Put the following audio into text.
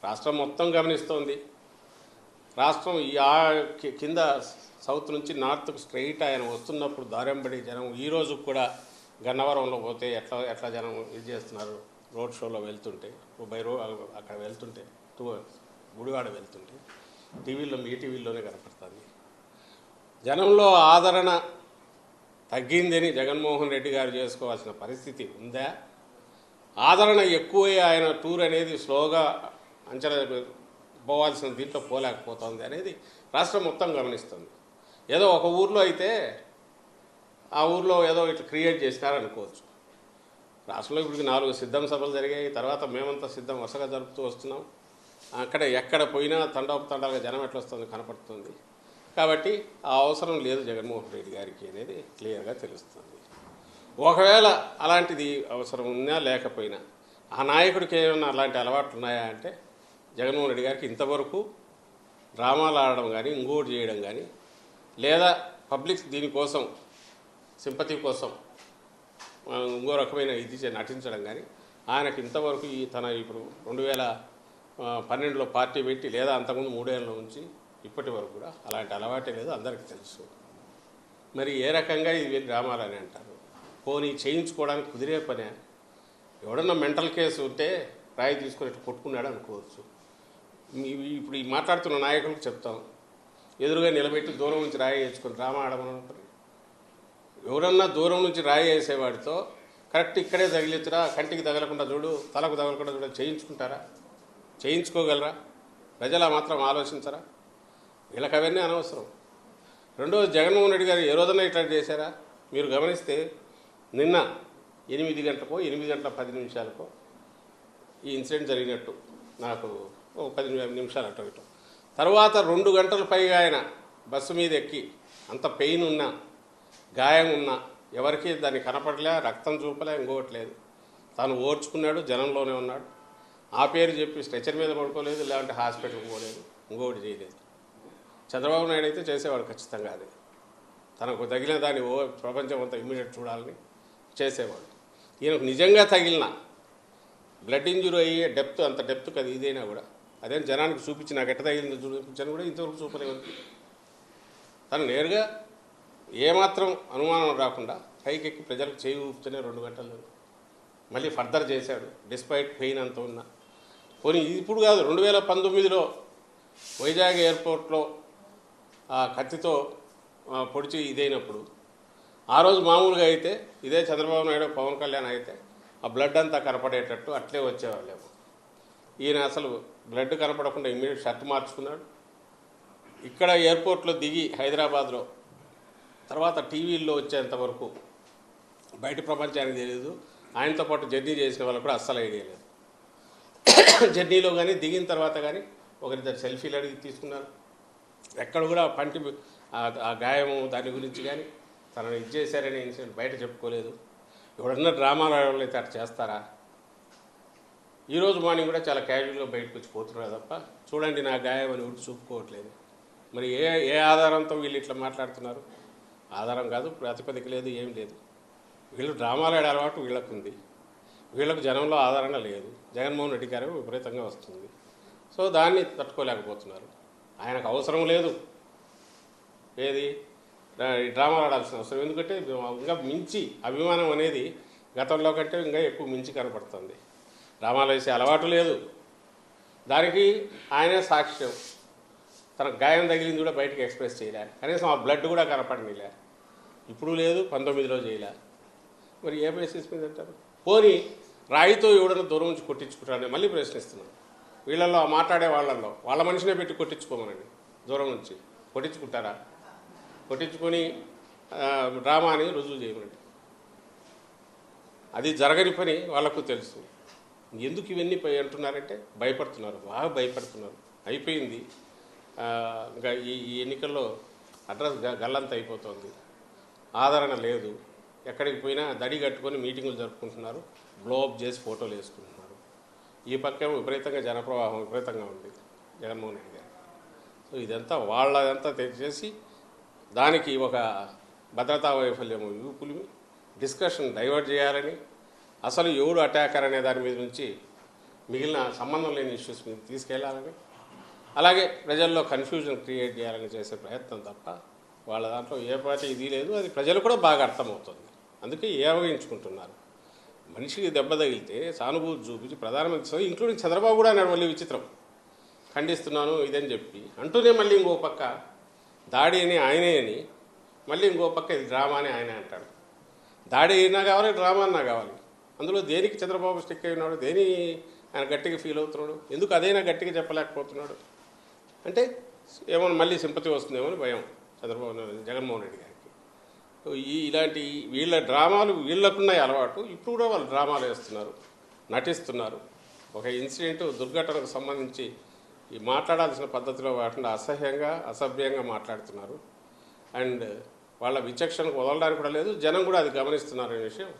రాష్ట్రం మొత్తం గమనిస్తోంది. రాష్ట్రం ఈ కింద సౌత్ నుంచి నార్త్కు స్ట్రైట్ ఆయన వస్తున్నప్పుడు దారెంబడి జనం ఈరోజు కూడా గన్నవరంలో పోతే ఎట్లా జనం ఇది చేస్తున్నారు. రోడ్ షోలో వెళ్తుంటే అక్కడ వెళ్తుంటే గుడివాడ వెళ్తుంటే టీవీలో మీ టీవీలోనే కనపడుతుంది. జనంలో ఆదరణ తగ్గిందని జగన్మోహన్ రెడ్డి గారు చేసుకోవాల్సిన పరిస్థితి ఉందా? ఆదరణ ఎక్కువై ఆయన టూర్ అనేది స్లోగా అంచనా పోవాల్సిన దీంట్లో పోలేకపోతుంది అనేది రాష్ట్రం మొత్తం గమనిస్తుంది. ఏదో ఒక ఊర్లో అయితే ఆ ఊర్లో ఏదో ఇట్లా క్రియేట్ చేసినారనుకోవచ్చు. రాష్ట్రంలో ఇప్పటికి 4 సిద్ధం సభలు జరిగాయి. తర్వాత మేమంతా సిద్ధం వరుసగా జరుపుతూ వస్తున్నాం. అక్కడ ఎక్కడ పోయినా తండాలుగా జనం ఎట్లా వస్తుంది కనపడుతుంది. కాబట్టి ఆ అవసరం లేదు జగన్మోహన్ రెడ్డి గారికి అనేది క్లియర్గా తెలుస్తుంది. ఒకవేళ అలాంటిది అవసరం ఉన్నా లేకపోయినా ఆ నాయకుడికి ఏమైనా అలాంటి అలవాట్లు ఉన్నాయా అంటే జగన్మోహన్ రెడ్డి గారికి ఇంతవరకు డ్రామాలు ఆడడం కానీ ఇంకోటి చేయడం కానీ లేదా పబ్లిక్ దీనికోసం సింపతి కోసం ఇంకో రకమైన ఇది నటించడం కానీ ఆయనకు ఇంతవరకు తన ఇప్పుడు 2012లో పార్టీ పెట్టి లేదా అంతకుముందు 3 ఏళ్ళ నుంచి ఇప్పటి వరకు కూడా అలాంటి అలవాటే లేదు, అందరికీ తెలుసు. మరి ఏ రకంగా ఇది డ్రామాలు అని అంటారు? పోనీ చేయించుకోవడానికి కుదిరే పనే. ఎవడన్నా మెంటల్ కేసు ఉంటే రాయి తీసుకుని కొట్టుకున్నాడు అనుకోవచ్చు. ఇప్పుడు ఈ మాట్లాడుతున్న నాయకులకు చెప్తాం, ఎదురుగా నిలబెట్టి దూరం నుంచి రాయి వేసుకొని డ్రామా ఆడమని. ఎవరన్నా దూరం నుంచి రాయి వేసేవాడితో కరెక్ట్ ఇక్కడే తగిలించరా, కంటికి తగలకుండా చూడు, తలకు తగలకుండా చూడ చేయించుకుంటారా? చేయించుకోగలరా? ప్రజలు మాత్రం ఆలోచించరా? వీళ్ళకి అవన్నీ అనవసరం. రెండోది, జగన్మోహన్ రెడ్డి గారు ఏ రోజున ఇట్లా చేశారా? మీరు గమనిస్తే నిన్న 8 గంటలకో 8 గంటల 10 నిమిషాలకో ఈ ఇన్సిడెంట్ జరిగినట్టు నాకు 10 నిమిషాలు అటు ఇటు. తర్వాత 2 గంటల పైగా ఆయన బస్సు మీద ఎక్కి అంత పెయిన్ ఉన్నా గాయం ఉన్నా ఎవరికి దాన్ని కనపడలే, రక్తం చూపలే, ఇంకోవట్లేదు. తాను ఓర్చుకున్నాడు, జనంలోనే ఉన్నాడు. ఆ పేరు చెప్పి స్ట్రెచర్ మీద పడుకోలేదు, లేదంటే హాస్పిటల్కి పోలేదు, ఇంకోటి చేయలేదు. చంద్రబాబు నాయుడు అయితే చేసేవాడు ఖచ్చితంగా. అది తనకు తగిలిన దాన్ని ప్రపంచం అంతా ఇమ్మీడియట్ చూడాలని చేసేవాడు. ఈయనకు నిజంగా తగిలిన బ్లడ్ ఇంజురీ అయ్యే డెప్త్, అంత డెప్త్ అది ఇదైనా కూడా అదేం జనానికి చూపించి నాకు ఎట్ట తగిలింది చూపించాను కూడా ఇంతవరకు చూపలేదు. తను నేరుగా ఏమాత్రం అనుమానం రాకుండా పైకెక్కి ప్రజలకు చేయి ఊపుతూనే 2 గంటలు మళ్ళీ ఫర్దర్ చేశాడు, డిస్పైట్ పెయిన్ అంత ఉన్నా. పోనీ ఇప్పుడు కాదు, 2019లో వైజాగ్ ఎయిర్పోర్ట్లో ఆ కత్తితో పొడిచి ఇదైనప్పుడు ఆ రోజు మామూలుగా అయితే ఇదే చంద్రబాబు నాయుడు పవన్ కళ్యాణ్ అయితే ఆ బ్లడ్ అంతా కనపడేటట్టు అట్లే వచ్చేవాళ్ళేమో. ఈయన అసలు బ్లడ్ కనపడకుండా ఇమ్మీడియట్ షర్ట్ మార్చుకున్నాడు. ఇక్కడ ఎయిర్పోర్ట్లో దిగి హైదరాబాద్లో తర్వాత టీవీల్లో వచ్చేంత వరకు బయట ప్రపంచానికి తెలియదు. ఆయనతో పాటు జర్నీ చేసిన వాళ్ళకు కూడా అస్సలు ఐడియా లేదు. జర్నీలో కానీ దిగిన తర్వాత కానీ ఒకరిద్దరు సెల్ఫీలు అడిగి తీసుకున్నారు. ఎక్కడ కూడా పంటి ఆ గాయము దాని గురించి కానీ తనని ఇది చేశారనే ఇన్సిడెంట్ బయట చెప్పుకోలేదు. ఎవడన్నా డ్రామాలు ఆడవాళ్ళు అయితే అట్లా చేస్తారా? ఈరోజు మార్నింగ్ కూడా చాలా క్యాజువల్గా బయటకు వచ్చి పోతున్నారు తప్ప చూడండి నా గాయం అని ఒకటి చూపుకోవట్లేదు. మరి ఏ ఆధారంతో వీళ్ళు ఇట్లా మాట్లాడుతున్నారు? ఆధారం కాదు, ప్రాతిపదిక లేదు, ఏం లేదు. వీళ్ళు డ్రామాలు ఆడే అలవాటు వీళ్ళకు ఉంది. వీళ్ళకు జనంలో ఆదరణ లేదు. జగన్మోహన్ రెడ్డి గారు విపరీతంగా వస్తుంది. సో దాన్ని తట్టుకోలేకపోతున్నారు. ఆయనకు అవసరం లేదు ఏది డ్రామాలు ఆడాల్సిన అవసరం. ఎందుకంటే ఇంకా మించి అభిమానం అనేది గతంలో కంటే ఇంకా ఎక్కువ మించి కనపడుతుంది. డ్రామాలు వేసే అలవాటు లేదు. దానికి ఆయనే సాక్ష్యం. తనకు గాయం తగిలింది కూడా బయటకు ఎక్స్ప్రెస్ చేయలే, కనీసం ఆ బ్లడ్ కూడా కనపడనిలే. ఇప్పుడు లేదు, 19లో చేయలే. మరి ఏ బేసిస్ మీద అంటారు? పోనీ రాయితో ఎవడన్నా దూరం నుంచి కొట్టించుకుంటారని మళ్ళీ ప్రశ్నిస్తున్నాను. వీళ్ళల్లో మాట్లాడే వాళ్ళ మనిషినే పెట్టి కొట్టించుకోమనండి. దూరం నుంచి కొట్టించుకుంటారా? కొట్టించుకొని డ్రామా అని రుజువు చేయమనండి. అది జరగని పని వాళ్ళకు తెలుసు. ఎందుకు ఇవన్నీ అంటున్నారంటే భయపడుతున్నారు, బాగా భయపడుతున్నారు. అయిపోయింది ఇంకా ఈ ఎన్నికల్లో అడ్రస్ గల్లంత అయిపోతుంది. ఆదరణ లేదు. ఎక్కడికి పోయినా దడి కట్టుకొని మీటింగులు జరుపుకుంటున్నారు, బ్లోఅప్ చేసి ఫోటోలు వేసుకుంటున్నారు. ఈ పక్క విపరీతంగా జనప్రవాహం విపరీతంగా ఉంది జగన్మోహన్ రెడ్డి గారు. సో ఇదంతా వాళ్ళదంతా తెచ్చేసి దానికి ఒక భద్రతా వైఫల్యం డిస్కషన్ డైవర్ట్ చేయాలని, అసలు ఎవడు అటాకర్ అనే దాని మీద నుంచి మిగిలిన సంబంధం లేని ఇష్యూస్ మీద తీసుకెళ్లాలని, అలాగే ప్రజల్లో కన్ఫ్యూజన్ క్రియేట్ చేయాలని చేసే ప్రయత్నం తప్ప వాళ్ళ దాంట్లో ఏ పార్టీ ఇది లేదు. అది ప్రజలు కూడా బాగా అర్థమవుతుంది. అందుకే ఏవగించుకుంటున్నారు. మనిషికి దెబ్బ తగిలితే సానుభూతి చూపించి ప్రధానమంత్రి, ఇంక్లూడింగ్ చంద్రబాబు కూడా అన్నాడు మళ్ళీ విచిత్రం, ఖండిస్తున్నాను ఇదని చెప్పి అంటూనే మళ్ళీ ఇంకో పక్క దాడి అని ఆయనే అని, మళ్ళీ ఇంకో పక్క ఇది డ్రామా అని ఆయనే అంటాడు. దాడి అయినా కావాలి, డ్రామా అన్నా కావాలి. అందులో దేనికి చంద్రబాబు స్టిక్ అయి ఉన్నాడు, దేని ఆయన గట్టిగా ఫీల్ అవుతున్నాడు, ఎందుకు అదైనా గట్టిగా చెప్పలేకపోతున్నాడు అంటే ఏమన్నా మళ్ళీ సింపతి వస్తుందేమో అని భయం జగన్మోహన్ రెడ్డి గారికి. ఇలాంటి వీళ్ళ డ్రామాలు వీళ్ళకున్నాయి అలవాటు. ఇప్పుడు కూడా వాళ్ళు డ్రామాలు వేస్తున్నారు, నటిస్తున్నారు. ఒక ఇన్సిడెంట్ దుర్ఘటనకు సంబంధించి ఈ మాట్లాడాల్సిన పద్ధతిలో కాకుండా అసహ్యంగా అసభ్యంగా మాట్లాడుతున్నారు. అండ్ వాళ్ళ విచక్షణకు వదలడానికి కూడా లేదు. జనం కూడా అది గమనిస్తున్నారనే విషయం